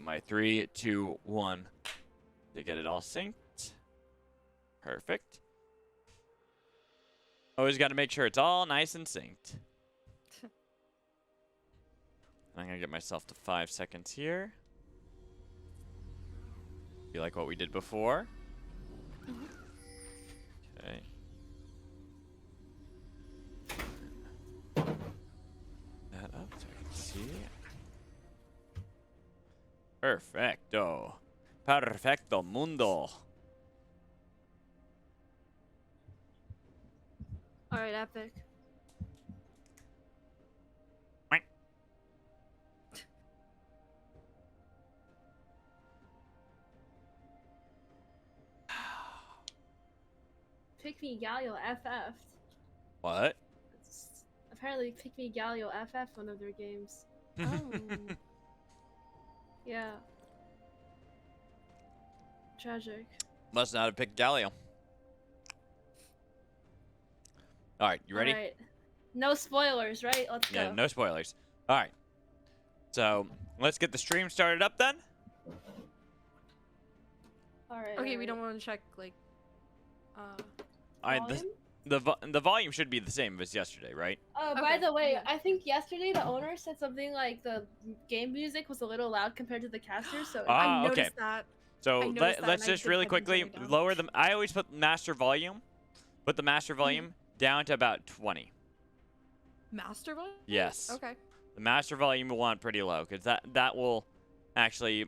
my 3, 2, 1 to get it all synced. Perfect. Always got to make sure it's all nice and synced. I'm going to get myself to 5 seconds here. Be like what we did before. Okay. That up so I can see. Perfecto. Perfecto mundo. All right, epic. Pick me Galio FF. What? Apparently, Pick me Galio FF one of their games. Oh. Yeah. Tragic. Must not have picked Galio. All right, you ready? All right. No spoilers, right? Let's Yeah, go. no spoilers. All right. So let's get the stream started up then. All right. Okay, all we don't right. want to check like. Volume? The volume should be the same as yesterday, right? By Okay, the way, yeah. I think yesterday the owner said something like the game music was a little loud compared to the casters, so Ah, I okay. noticed that. So I noticed that let's and I just did really head and turn quickly it down. lower them. I always put master volume. Put the master volume down to about 20. Master volume? Yes. Okay. The master volume we want pretty low because that will actually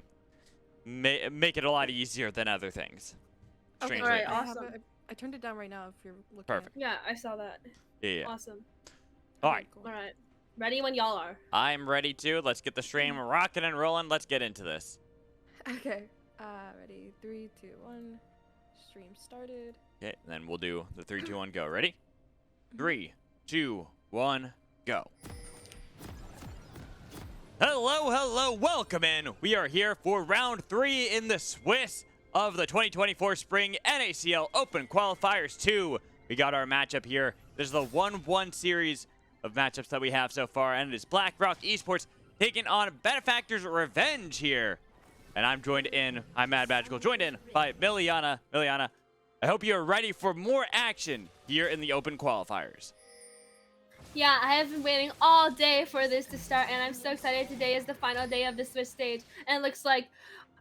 make it a lot easier than other things. Okay. Strangely. Alright, I have awesome. it- I turned it down right now. If you're looking. Perfect. Yeah, I saw that. Yeah. Awesome. All Okay, right. cool. All right. Ready when y'all are. I'm ready to. Let's get the stream rocking and rolling. Let's get into this. Okay. Ready? 3, 2, 1. Stream started. Okay, then we'll do the 3, 2, 1, go. Ready? 3, 2, 1, go. Hello, hello, welcome in. We are here for round 3 in the Swiss of the 2024 Spring NACL Open Qualifiers 2. We got our matchup here. This is the 1-1 series of matchups that we have so far, and it is Rock Esports taking on Benefactor's Revenge here. And I'm Mad Magical, joined in by Miliana. Miliana, I hope you're ready for more action here in the Open Qualifiers. Yeah, I have been waiting all day for this to start, and I'm so excited. Today is the final day of the Swiss stage, and it looks like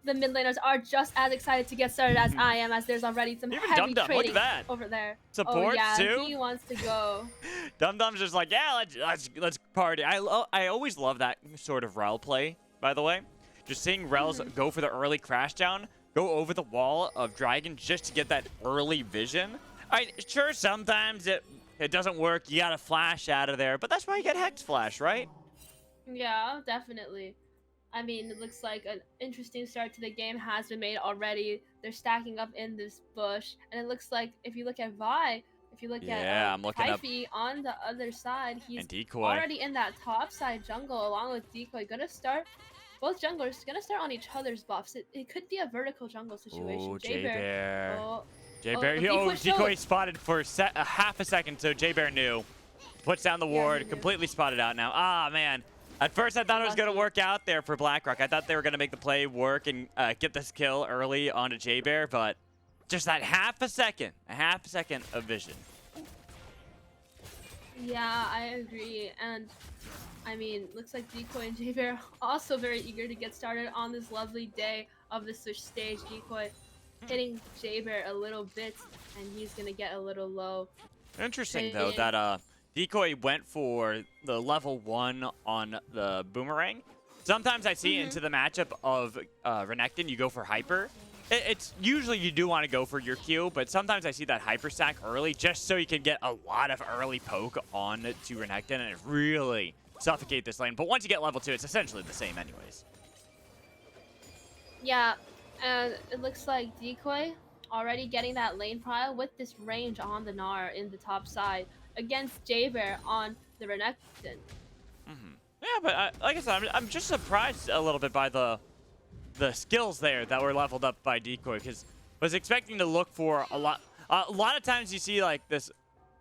the mid laners are just as excited to get started as I am, as there's already some Even heavy DUMDUM, look at trading that. over there. Supports oh, yeah, too. he wants to go. DUMDUM's just like, yeah, let's party. I always love that sort of rel play, by the way. Just seeing rels go for the early crash down, go over the wall of dragons just to get that early vision. Sure, sometimes it doesn't work. You gotta flash out of there, but that's why you get Hex Flash, right? Yeah, definitely. I mean, it looks like an interesting start to the game has been made already. They're stacking up in this bush, and it looks like if you look at Vi, if you look Yeah, at I'm looking up. Hyphe on the other side, he's And Decoy. already in that top side jungle along with Decoy. Gonna start, both junglers gonna start on each other's buffs. It could be a vertical jungle situation. Oh, JBear. Oh, JBear. Decoy Decoy showed. spotted for a half a second, so JBear knew. Puts down the Yeah, ward, he knew. completely spotted out now. Ah, man. At first, I thought it was going to work out there for Blackrock. I thought they were going to make the play work and get this kill early onto JBear, but just that half a second of vision. Yeah, I agree. And I mean, looks like Decoy and JBear are also very eager to get started on this lovely day of the Switch stage. Decoy hitting JBear a little bit, and he's gonna get a little low. Interesting, though, Yeah. that Decoy went for the level 1 on the Boomerang. Sometimes I see into the matchup of Renekton, you go for Hyper. It's usually you do want to go for your Q, but sometimes I see that Hyper stack early just so you can get a lot of early poke on to Renekton and it really suffocate this lane. But once you get level 2, it's essentially the same anyways. Yeah, and it looks like Decoy already getting that lane pile with this range on the Gnar in the top side against JBear on the Renekton. Yeah, but like I said, I'm just surprised a little bit by the skills there that were leveled up by Decoy, because I was expecting to look for a lot of times you see like this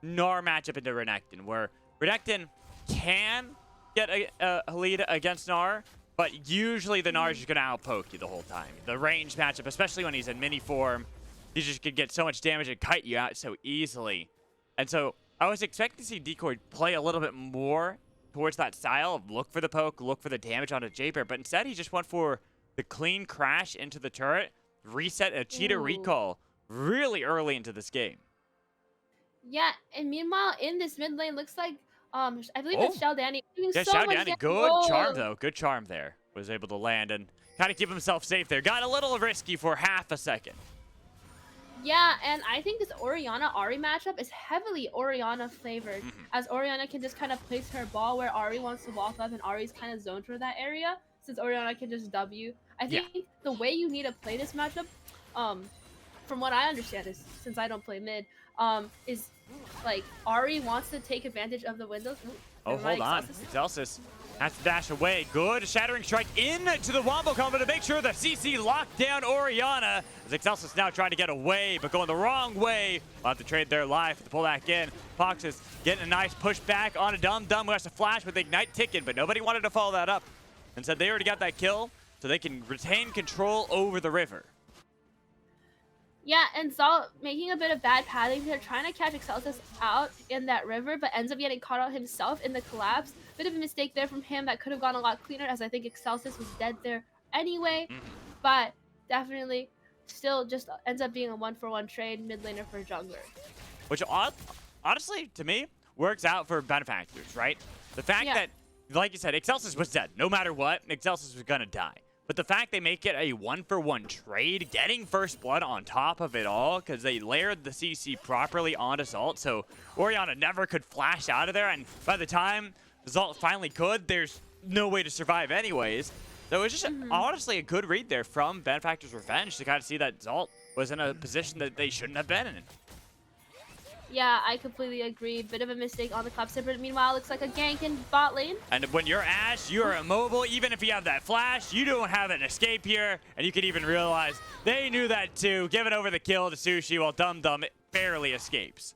Gnar matchup into Renekton, where Renekton can get a lead against Gnar, But usually the Nars is going to outpoke you the whole time. The range matchup, especially when he's in mini form, he just could get so much damage and kite you out so easily. And so I was expecting to see Decoy play a little bit more towards that style of look for the poke, look for the damage onto JBear, but instead he just went for the clean crash into the turret, reset a cheetah recall really early into this game. Yeah, and meanwhile in this mid lane looks like I believe it's XiaoDanny doing Yeah, so much XiaoDanny, damage. good charm though. Good charm there. Was able to land and kind of keep himself safe there. Got a little risky for half a second. Yeah, and I think this Orianna-Ahri matchup is heavily Orianna flavored, as Orianna can just kind of place her ball where Ahri wants to walk up, and Ahri's kind of zoned for that area, since Orianna can just W. I think the way you need to play this matchup, from what I understand is, since I don't play mid, is like Ahri wants to take advantage of the windows. Oh, hold on. Excelsis has to dash away. Good shattering strike into the wombo combo to make sure the CC locked down Orianna. As Excelsis now trying to get away, but going the wrong way. We'll have to trade their life to pull back in. Pockus getting a nice push back on a DUMDUM who has to flash with Ignite ticking, but nobody wanted to follow that up. And said they already got that kill, so they can retain control over the river. Yeah, and Zalt making a bit of bad padding here, trying to catch Excelsis out in that river, but ends up getting caught out himself in the collapse. Bit of a mistake there from him that could have gone a lot cleaner, as I think Excelsis was dead there anyway. But definitely still just ends up being a 1-for-1 trade mid laner for jungler. Which honestly, to me, works out for Benefactors, right? The fact that, like you said, Excelsis was dead. No matter what, Excelsis was going to die. But the fact they make it a 1-for-1 trade, getting first blood on top of it all, because they layered the CC properly onto Zalt, so Orianna never could flash out of there, and by the time Zalt finally could, there's no way to survive anyways. So it was just honestly a good read there from Benefactor's Revenge to kind of see that Zalt was in a position that they shouldn't have been in. Yeah, I completely agree. Bit of a mistake on the collapse, but meanwhile, looks like a gank in bot lane. And when you're Ashe, you are immobile. Even if you have that flash, you don't have an escape here. And you can even realize they knew that too, giving over the kill to Sushee while DUMDUM barely escapes.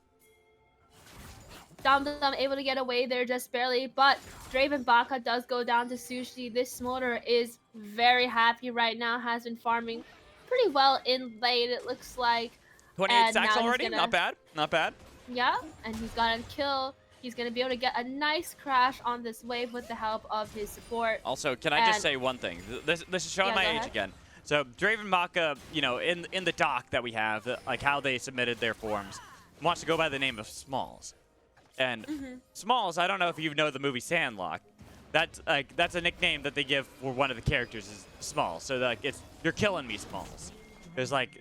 DUMDUM able to get away there just barely, but Draven Baka does go down to Sushee. This Smolder is very happy right now, has been farming pretty well in lane, it looks like. 28 stacks already? Not bad. Not bad. Yeah, and he's got a kill. He's going to be able to get a nice crash on this wave with the help of his support. Also, can I just say one thing? This is showing my age again. So Draven Baka, you know, in the doc that we have, like how they submitted their forms, wants to go by the name of Smalls. And Smalls, I don't know if you know the movie Sandlock. That's a nickname that they give for one of the characters is Smalls. So like it's you're killing me, Smalls. There's like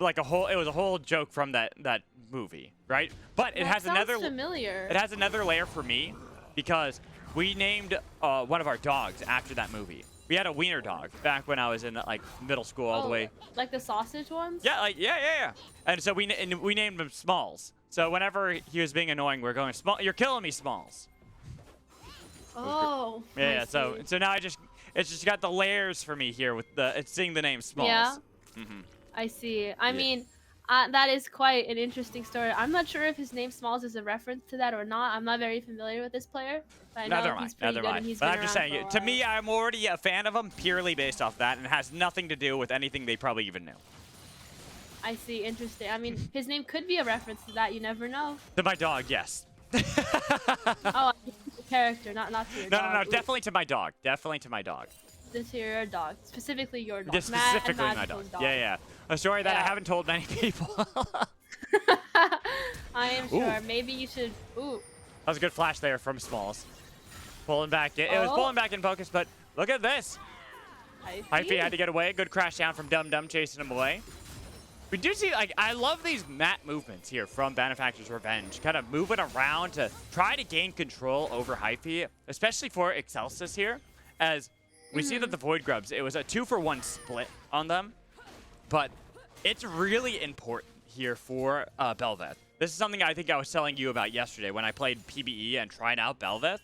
a whole joke from that movie, right? But it has another familiar. It has another layer for me because we named one of our dogs after that movie. We had a wiener dog back when I was in like middle school all the way. Like the sausage ones? Yeah, yeah. And so we named him Smalls. So whenever he was being annoying, we're going, you're killing me, Smalls. Oh. Yeah. So now it's just got the layers for me here with seeing the name Smalls. Yeah. I see. I mean, that is quite an interesting story. I'm not sure if his name Smalls is a reference to that or not. I'm not very familiar with this player. But I know he's pretty good and he's been around for a while. But I'm just saying, to me, I'm already a fan of him purely based off that, and it has nothing to do with anything they probably even knew. I see. Interesting. I mean, his name could be a reference to that. You never know. To my dog, yes. Oh, the character, not to your dog. No. Definitely to my dog. Definitely to my dog. To your dog. Specifically your dog. Just specifically my dog. Yeah. A story that I haven't told many people. I am sure. Maybe you should. Ooh. That was a good flash there from Smalls. Pulling back. It was pulling back in Pockus, but look at this. Hyphe had to get away. Good crash down from DUMDUM chasing him away. We do see, like, I love these map movements here from Benefactor's Revenge. Kind of moving around to try to gain control over Hyphe, especially for Excelsis here. As we see that the Void Grubs, it was a 2-for-1 split on them. But it's really important here for Bel'Veth. This is something I think I was telling you about yesterday when I played PBE and tried out Bel'Veth.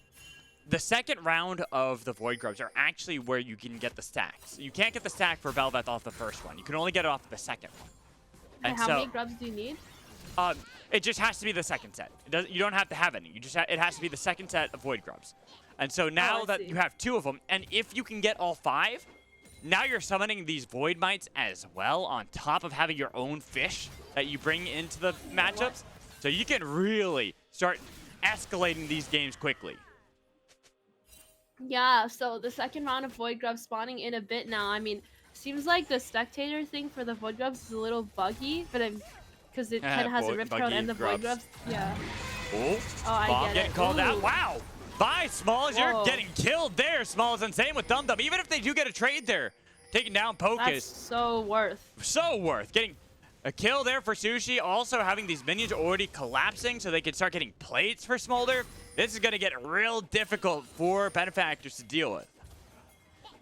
The second round of the Void Grubs are actually where you can get the stacks. You can't get the stack for Bel'Veth off the first one. You can only get it off the second one. And how many grubs do you need? It just has to be the second set. You don't have to have any. It has to be the second set of Void Grubs. And so now I that see. you have 2 of them, and if you can get all 5, now you're summoning these Void Mites as well on top of having your own fish that you bring into the matchups. So you can really start escalating these games quickly. Yeah, so the second round of Void Grubs spawning in a bit now. I mean, seems like the spectator thing for the Void Grubs is a little buggy, but because it kind of has a Rip Curl and the Void Grubs. Yeah. Oh, I Bomb get getting it. called out. Ooh. Wow. By Smalls, you're Whoa. getting killed there. Smalls, and same with DUMDUM. Even if they do get a trade there, taking down That's Pockus. so worth. So worth. Getting a kill there for Sushee. Also having these minions already collapsing so they can start getting plates for Smolder. This is going to get real difficult for Benefactors to deal with.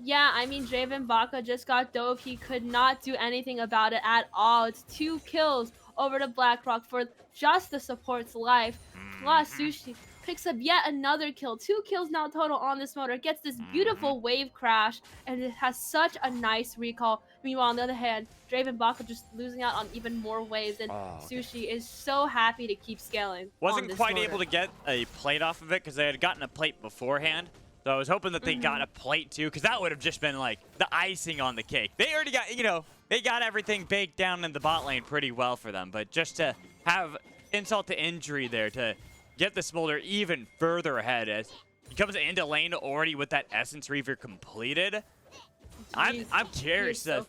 Yeah, I mean, Draven Baka just got dove. He could not do anything about it at all. It's 2 kills over to BlackRock for just the support's life. Plus, Sushee picks up yet another kill. 2 kills now total on this motor. Gets this beautiful wave crash, and it has such a nice recall. Meanwhile, on the other hand, Draven Baka just losing out on even more waves, and Sushee is so happy to keep scaling. Wasn't quite able to get a plate off of it because they had gotten a plate beforehand. So I was hoping that they got a plate too, because that would have just been like the icing on the cake. They already got, you know, they got everything baked down in the bot lane pretty well for them. But just to have insult to injury there to get the Smolder even further ahead as he comes into lane already with that Essence Reaver completed. I'm curious so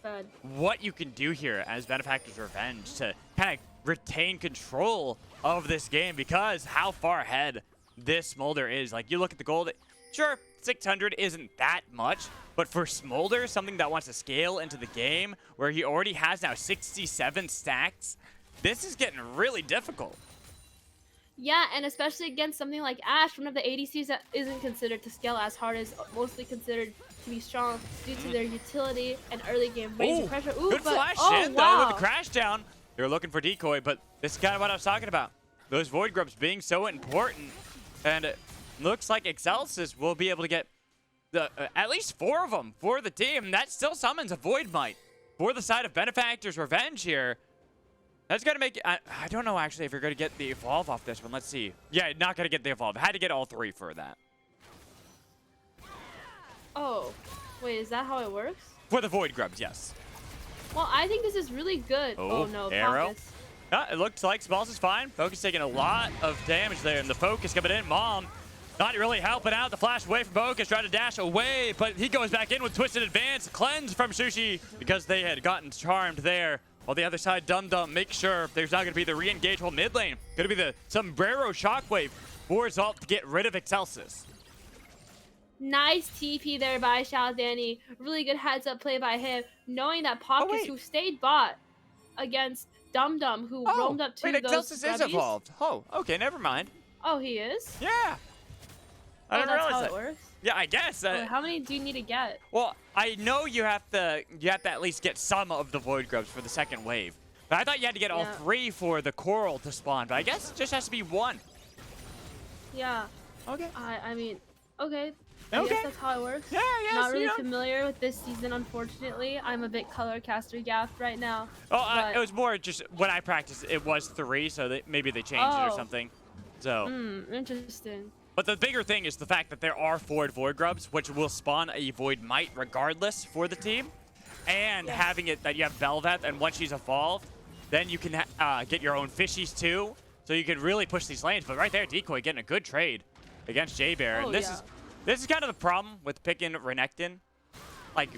what you can do here as Benefactor's Revenge to kind of retain control of this game, because how far ahead this Smolder is. Like, you look at the gold, sure, 600 isn't that much, but for Smolder, something that wants to scale into the game where he already has now 67 stacks, this is getting really difficult. Yeah, and especially against something like Ashe, one of the ADCs that isn't considered to scale as hard, is mostly considered to be strong due to their utility and early game range and pressure. Ooh, good but, flash in, though, with the crash down. They're looking for decoy, but this is kind of what I was talking about. Those Void Grubs being so important, and it looks like Excelsis will be able to get the at least 4 of them for the team. That still summons a Void Might for the side of Benefactor's Revenge here. That's going to make it, I don't know actually if you're going to get the Evolve off this one. Let's see. Yeah, not going to get the Evolve. Had to get all 3 for that. Oh, wait, is that how it works? For the Void Grubs, yes. Well, I think this is really good. Oh no, arrow. Pockus. It looks like Smalls is fine. Pockus taking a lot of damage there, and the focus coming in. Mom not really helping out. The flash away from Pockus, trying to dash away, but he goes back in with Twisted Advance. Cleanse from Sushee because they had gotten charmed there. While the other side, DUMDUM, make sure there's not going to be the re-engage while mid lane. Going to be the Sombrero Shockwave for Zalt to get rid of Excelsis. Nice TP there by XiaoDanny. Really good heads-up play by him, knowing that Pockus, who stayed bot against DUMDUM, who roamed up to wait, those Excelsis is evolved. Oh, okay, never mind. Oh, he is? Yeah. I didn't that's realize how that. it works? Yeah, I guess. How many do you need to get? Well, I know you have to at least get some of the Void Grubs for the second wave. But I thought you had to get all 3 for the Coral to spawn, but I guess it just has to be 1. Yeah. Okay. I mean, okay. I Okay. guess that's how it works. Yeah, Not really familiar with this season, unfortunately. I'm a bit color caster gaffed right now. Oh, it was more just when I practiced, it was 3, so maybe they changed it or something. So. Interesting. But the bigger thing is the fact that there are 4 Void Grubs, which will spawn a Void Might regardless for the team. And having it that you have Velvet, and once she's evolved, then you can get your own fishies too. So you can really push these lanes. But right there, Decoy getting a good trade against JBear. And this is kind of the problem with picking Renekton. Like,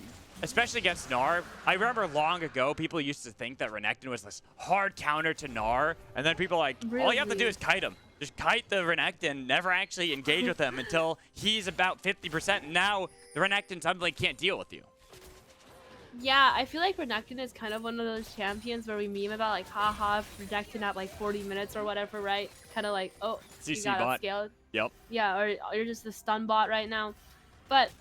especially against Gnar. I remember long ago, people used to think that Renekton was this hard counter to Gnar. And then people like, all you have to do is kite him. Just kite the Renekton, never actually engage with him until he's about 50%. And now the Renekton suddenly can't deal with you. Yeah, I feel like Renekton is kind of one of those champions where we meme about, like, haha, Renekton at like 40 minutes or whatever, right? Kind of like, oh, CC you got bot. upscaled. Yep. Yeah, or you're just a stun bot right now. But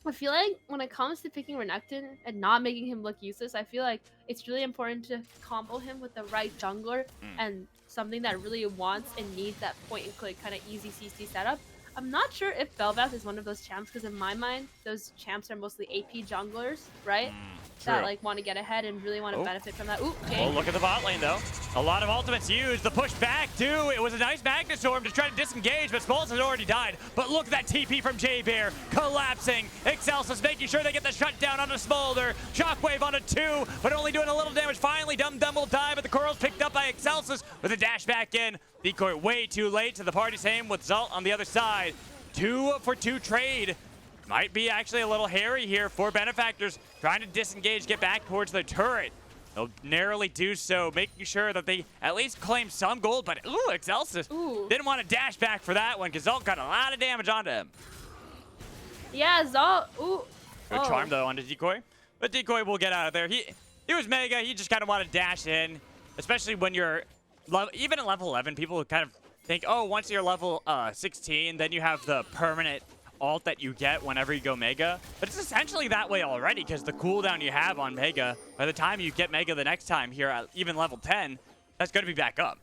I feel like when it comes to picking Renekton and not making him look useless, I feel like it's really important to combo him with the right jungler and something that really wants and needs that point-and-click kind of easy CC setup. I'm not sure if Bel'Veth is one of those champs, because in my mind, those champs are mostly AP junglers, right? that True. like want to get ahead and really want to benefit from that. Ooh, Oh, Jay. look at the bot lane, though. A lot of ultimates used. The push back, too. It was a nice Magnet Storm to try to disengage, but Smalls has already died. But look at that TP from JBear collapsing. Excelsis making sure they get the shutdown on a Smolder. Shockwave on a 2, but only doing a little damage. Finally, DUMDUM will die, but the Coral's picked up by Excelsis with a dash back in. Decoy way too late to the party. Same with Zalt on the other side. 2-for-2 trade. Might be actually a little hairy here for Benefactors, trying to disengage, get back towards the turret. They'll narrowly do so, making sure that they at least claim some gold, but ooh, Excelsis didn't want to dash back for that one because Zalt got a lot of damage onto him. Yeah, Zalt. Ooh. Good charm, though, onto Decoy. But Decoy will get out of there. He was mega. He just kind of want to dash in, especially when you're, even at level 11, people kind of think, oh, once you're level 16, then you have the permanent ult that you get whenever you go Mega. But it's essentially that way already because the cooldown you have on Mega, by the time you get Mega the next time here at even level 10, that's going to be back up.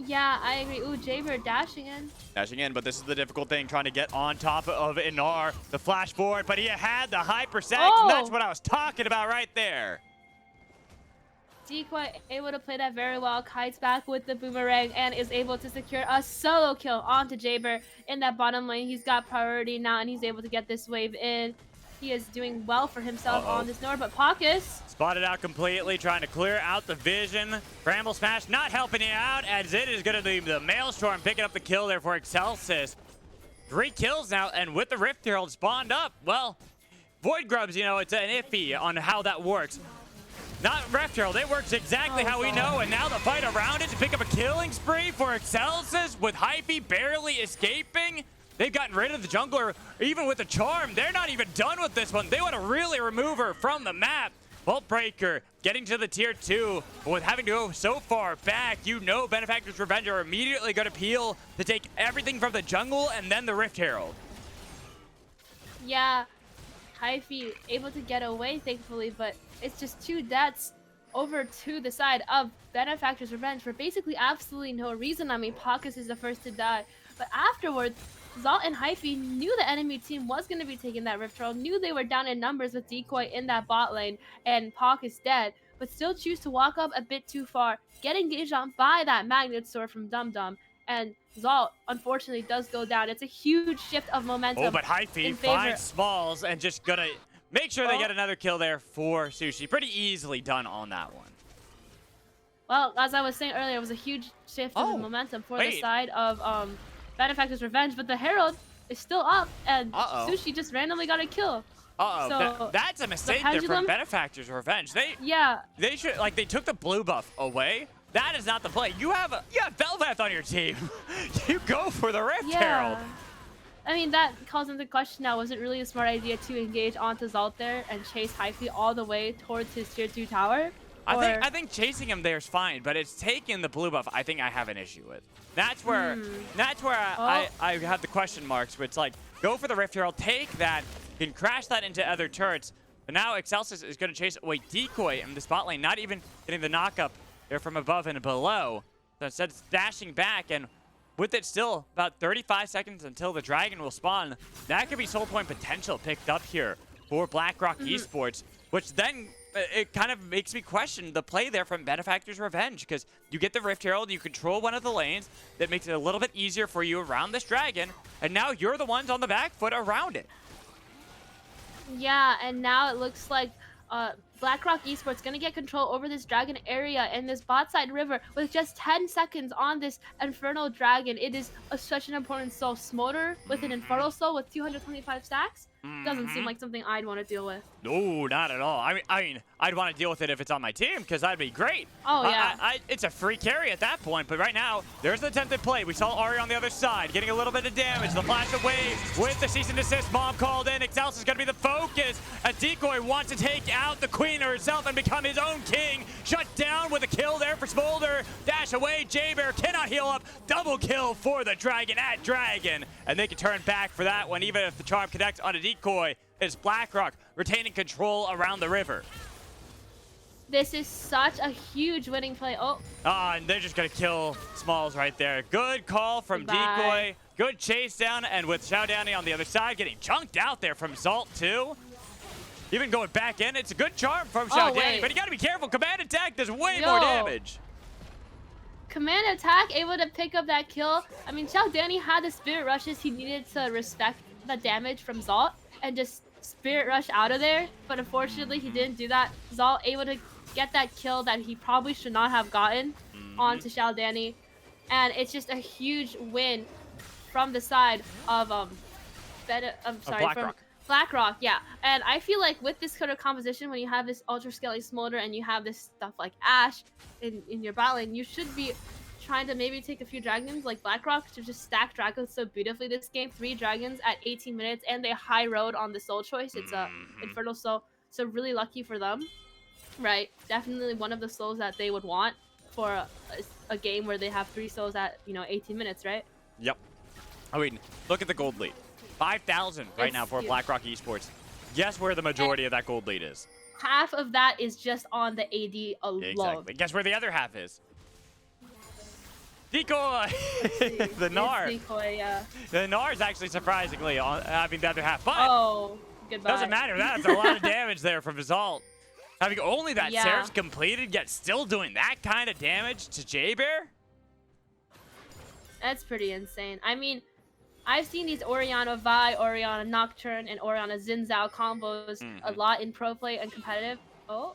Yeah, I agree. Ooh, JBear dashing in. Dashing in, but this is the difficult thing, trying to get on top of Inar, the flash forward, but he had the Hyphe sack, and that's what I was talking about right there. Decoy able to play that very well, kites back with the boomerang and is able to secure a solo kill onto JBear in that bottom lane. He's got priority now and he's able to get this wave in. He is doing well for himself on this Nord, but Pockus spotted out completely, trying to clear out the vision. Bramble Smash not helping him out as it is going to be the Maelstrom picking up the kill there for Excelsis. 3 kills now, and with the Rift Herald spawned up, well, Void Grubs, you know, it's an iffy on how that works. Not Rift Herald, it works exactly how we know, and now the fight around it to pick up a killing spree for Excelsis with Hyphe barely escaping. They've gotten rid of the jungler, even with the charm. They're not even done with this one. They want to really remove her from the map. Vault Breaker getting to the tier 2, but with having to go so far back, you know Benefactor's Revenge are immediately going to peel to take everything from the jungle and then the Rift Herald. Yeah, Hyphe able to get away, thankfully, but it's just 2 deaths over to the side of Benefactor's Revenge for basically absolutely no reason. I mean, Pockus is the first to die, but afterwards, Zalt and Hyphe knew the enemy team was going to be taking that Rift Herald, knew they were down in numbers with Decoy in that bot lane, and Pockus dead, but still choose to walk up a bit too far, get engaged on by that Magnet Sword from DUMDUM, and Zalt, unfortunately, does go down. It's a huge shift of momentum. Oh, but Hyphe finds Smalls and just gonna make sure they get another kill there for Sushee. Pretty easily done on that one. Well, as I was saying earlier, it was a huge shift of momentum for the side of Benefactor's Revenge, but the Herald is still up, and Sushee just randomly got a kill. So that's a mistake there from Benefactor's Revenge. They should, like, they took the blue buff away. That is not the play. You have Velvet on your team. You go for the Rift Herald. I mean, that calls into question now. Was it really a smart idea to engage onto Zalt there and chase Hyphe all the way towards his tier 2 tower? I think chasing him there is fine, but it's taking the blue buff I think I have an issue with. That's where I have the question marks, where it's like, go for the Rift Herald, take that, you can crash that into other turrets, but now Excelsis is going to chase away Decoy in the spot lane, not even getting the knockup there from above and below. So instead, it's dashing back, and with it still about 35 seconds until the dragon will spawn, that could be soul point potential picked up here for Rock Esports, which then it kind of makes me question the play there from Benefactor's Revenge, because you get the Rift Herald, you control one of the lanes, that makes it a little bit easier for you around this dragon, and now you're the ones on the back foot around it. Yeah, and now it looks like Rock Esports gonna get control over this dragon area and this bot side river with just 10 seconds on this Infernal Dragon. It is such an important soul. Smolder with an Infernal Soul with 225 stacks doesn't seem like something I'd want to deal with. No, not at all. I mean, I'd want to deal with it if it's on my team, because that'd be great. Oh, yeah. It's a free carry at that point, but right now, there's the attempted play. We saw Ari on the other side, getting a little bit of damage. The flash away with the cease and desist bomb called in. Excelsis is going to be the focus. A Decoy wants to take out the queen herself and become his own king. Shut down with a kill there for Smolder. Dash away. JBear cannot heal up. Double kill for the dragon at dragon. And they can turn back for that one, even if the charm connects on a Decoy. It's Blackrock retaining control around the river. This is such a huge winning play. And they're just going to kill Smalls right there. Good call from Decoy. Good chase down. And with XiaoDanny on the other side, getting chunked out there from Zalt too. Even going back in, it's a good charm from Oh, XiaoDanny, wait. but you gotta be careful. Command attack does way more Yo. damage. Command attack, able to pick up that kill. I mean, XiaoDanny had the spirit rushes. He needed to respect the damage from Zalt and just spirit rush out of there. But unfortunately, he didn't do that. Zalt able to get that kill that he probably should not have gotten onto XiaoDanny. And it's just a huge win from the side of BlackRock. BlackRock, yeah. And I feel like with this kind of composition, when you have this ultra scaling smolder and you have this stuff like Ash in your battle lane, you should be trying to maybe take a few dragons like BlackRock to just stack dragons so beautifully this game. 3 dragons at 18 minutes, and they high road on the soul choice. It's a infernal soul, so really lucky for them, right? Definitely one of the souls that they would want for a game where they have 3 souls at 18 minutes, right? Yep. I mean, look at the gold lead. 5,000 right It's now for huge. BlackRock Esports. Guess where the majority of that gold lead is? Half of that is just on the AD alone. Exactly. Guess where the other half is? Decoy! It's The Gnar. Decoy, yeah. The Gnar is actually surprisingly having the other half, but Oh, goodbye. doesn't matter. That's a lot of damage there from Zalt. Having only that Yeah. Seraph completed, yet still doing that kind of damage to JBear? That's pretty insane. I mean, I've seen these Orianna Vi, Orianna Nocturne, and Orianna Xin Zhao combos a lot in pro play and competitive. Oh,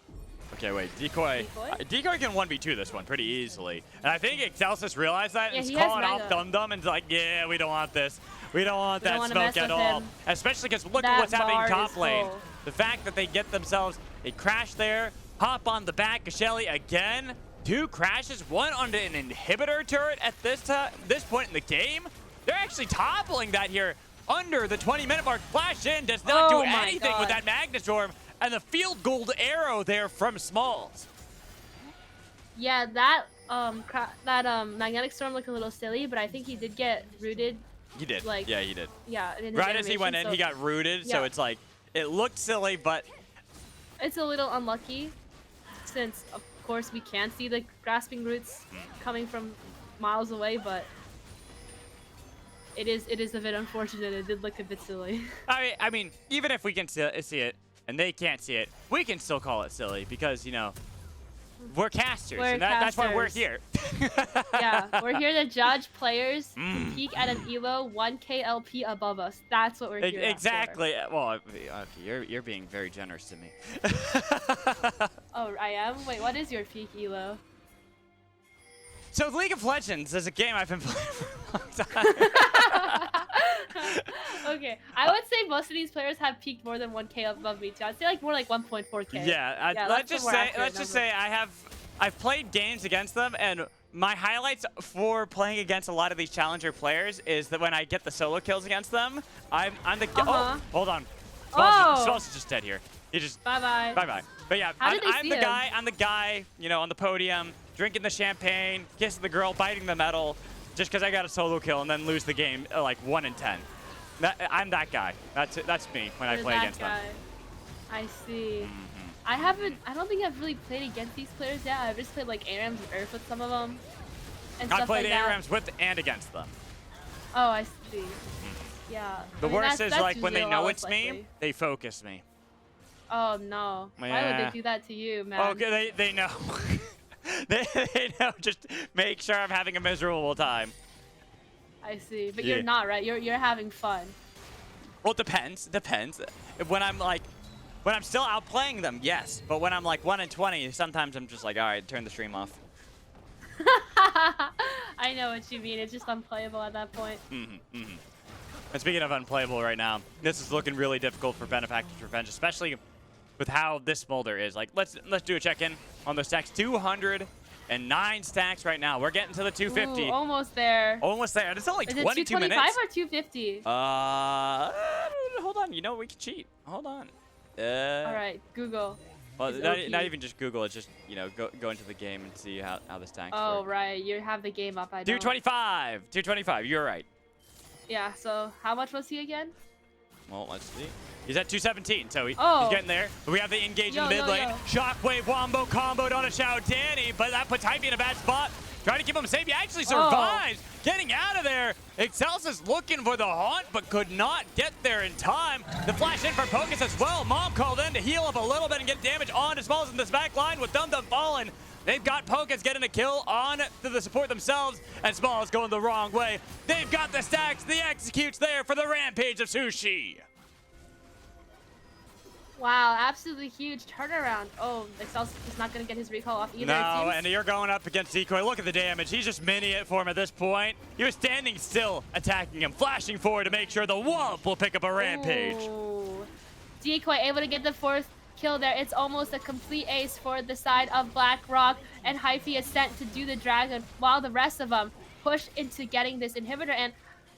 Okay, wait. Decoy. Decoy can 1v2 this one pretty easily. And I think Excelsis realized that Yeah, and is he has calling off Mega. DUMDUM and is like, yeah, we don't want this. We don't want We don't that wanna smoke mess at with all. him. Especially because look at That what's happening bar top is lane. full. The fact that they get themselves a crash there, hop on the back of Shelly again. 2 crashes, 1 onto an inhibitor turret at this point in the game. They're actually toppling that here under the 20-minute mark. Flash in does not do Oh my anything with God. that Magnustorm, and the field gold arrow there from Smalls. yeah, that magnetic storm looked a little silly, but I think he did get rooted. He did. Like, yeah, he did. Yeah, in his Right as he animation, went in, so he got rooted, so Yeah. it's like, it looked silly, but It's a little unlucky, since of course we can see the grasping roots coming from miles away, but it is a bit unfortunate. It did look a bit silly. I mean, even if we can see it, and they can't see it, we can still call it silly, because, we're casters, We're and that's why we're casters. here. Yeah, we're here to judge players who peak at an elo 1k LP above us. That's what we're here for. Exactly. Well, you're being very generous to me. Oh, I am? Wait, what is your peak elo? So League of Legends is a game I've been playing for a long time. Okay, I would say most of these players have peaked more than 1k above me too. I'd say like more like 1.4k. Yeah, let's just say I've played games against them, and my highlights for playing against a lot of these challenger players is that when I get the solo kills against them, I'm the oh, hold on. Smalls is just dead here. He just Bye-bye. bye. But yeah, How did they I'm see the him? guy. I'm the guy. On the podium, drinking the champagne, kissing the girl, biting the metal, just because I got a solo kill and then lose the game like 1 in 10. I'm that guy. That's me when I You're play that against guy. them. I see. I don't think I've really played against these players yet. I've just played like ARAMs and Earth with some of them. And I stuff played like that. ARAMs with and against them. Oh, I see. Yeah. The I mean, worst is that's like when they usually a lot know less it's me, likely. they focus me. Oh no. Why would Yeah. they do that to you, man? Okay, they know. they know. Just make sure I'm having a miserable time. I see. But Yeah. you're not, right? You're having fun. Well, it depends. When I'm still outplaying them, yes. But when I'm like 1 in 20, sometimes I'm just like, all right, turn the stream off. I know what you mean. It's just unplayable at that point. And speaking of unplayable right now, this is looking really difficult for Benefactor's Revenge, especially with how this smolder is. Like, let's do a check-in on those stacks. 209 stacks right now. We're getting to the 250. Ooh, almost there. Almost there. And it's only Is it 22 minutes. 225 or 250? Hold on. We can cheat. Hold on. All right, Google. Well, It's not OP. even just Google. It's just, go into the game and see how this tank's Oh, work. right. You have the game up. I don't. 225. 225. You're right. Yeah, so how much was he again? Well, let's see. He's at 217, so he's Oh. getting there. We have the engage in Yo, the mid yo, lane. yo. Shockwave wombo comboed on a XiaoDanny, but that puts Hyphe in a bad spot. trying to keep him safe. He actually Oh. survives, getting out of there. Excelsis looking for the haunt, but could not get there in time. The flash in for Pockus as well. Mom called in to heal up a little bit and get damage on to Smalls in this back line with DUMDUM falling. They've got Pockus getting a kill on to the support themselves, and Smalls going the wrong way. They've got the stacks, the executes there for the rampage of Sushee. Wow, absolutely huge turnaround. Oh, Excelsis is not going to get his recall off either. No, and you're going up against Decoy. Look at the damage. He's just mini it for him at this point. He was standing still, attacking him, flashing forward to make sure the Wallop will pick up a rampage. Ooh. Decoy able to get the 4th kill there. It's almost a complete ace for the side of BlackRock, and Hyphe is sent to do the dragon while the rest of them push into getting this inhibitor. And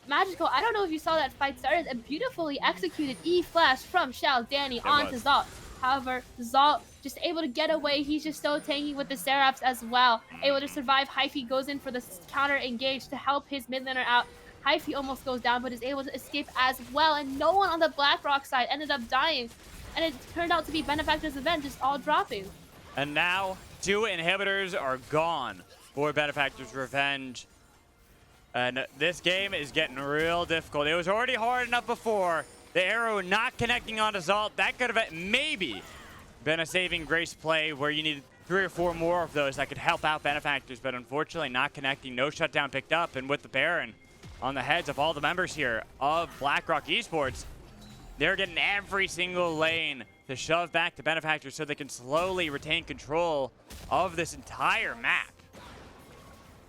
Magical, I don't know if you saw that fight started, a beautifully executed E-Flash from XiaoDanny onto Zalt. However, Zalt just able to get away. He's just so tanky with the Seraphs as well. Able to survive. Hyphe goes in for the counter engage to help his mid laner out. Hyphe almost goes down, but is able to escape as well. And no one on the BlackRock side ended up dying. And it turned out to be Benefactor's event, just all dropping. And now, 2 inhibitors are gone for Benefactor's revenge. And this game is getting real difficult. It was already hard enough before. The arrow not connecting onto Zalt, that could have maybe been a saving grace play where you needed 3 or 4 more of those that could help out Benefactors, but unfortunately not connecting. No shutdown picked up, and with the Baron on the heads of all the members here of Rock Esports, they're getting every single lane to shove back to Benefactors so they can slowly retain control of this entire map.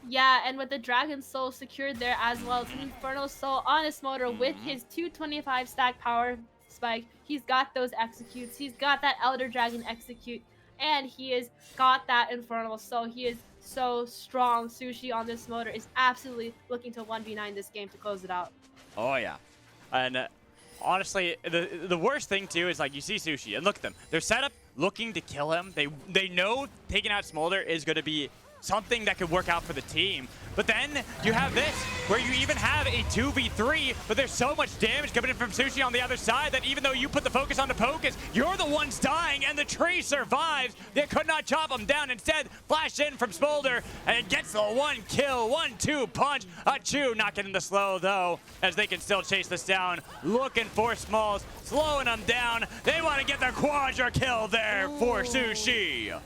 Yeah, and with the Dragon Soul secured there as well, it's an Infernal Soul on his motor with his 225 stack power spike. He's got those executes. He's got that Elder Dragon execute, and he has got that Infernal Soul. He is so strong. Sushee on this motor is absolutely looking to 1v9 this game to close it out. Oh, yeah. And honestly, the worst thing, too, is like you see Sushee, and look at them. They're set up looking to kill him. They know taking out Smolder is going to be something that could work out for the team. But then you have this, where you even have a 2v3, but there's so much damage coming in from Sushee on the other side that even though you put the focus onto Pockus, you're the ones dying, and the tree survives. They could not chop him down. Instead, flash in from Smolder, and it gets the 1 kill, 1-2 punch. Achu not getting the slow, though, as they can still chase this down. Looking for Smalls, slowing them down. They want to get the quadra kill there for Sushee.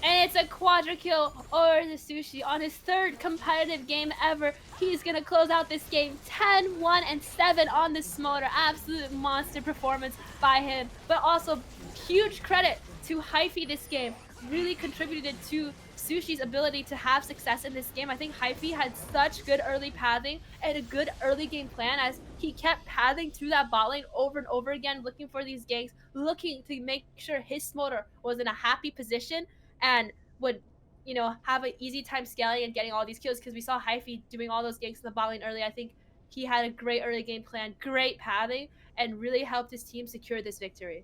And it's a quadra kill over the Sushee on his 3rd competitive game ever. He's going to close out this game 10-1-7 on this Smolder. Absolute monster performance by him. But also huge credit to Hyphe this game. Really contributed to Sushee's ability to have success in this game. I think Hyphe had such good early pathing and a good early game plan as he kept pathing through that bot lane over and over again, looking for these ganks, looking to make sure his Smolder was in a happy position and would, you know, have an easy time scaling and getting all these kills, because we saw Hyphe doing all those ganks in the bot lane early. I think he had a great early game plan, great pathing, and really helped his team secure this victory.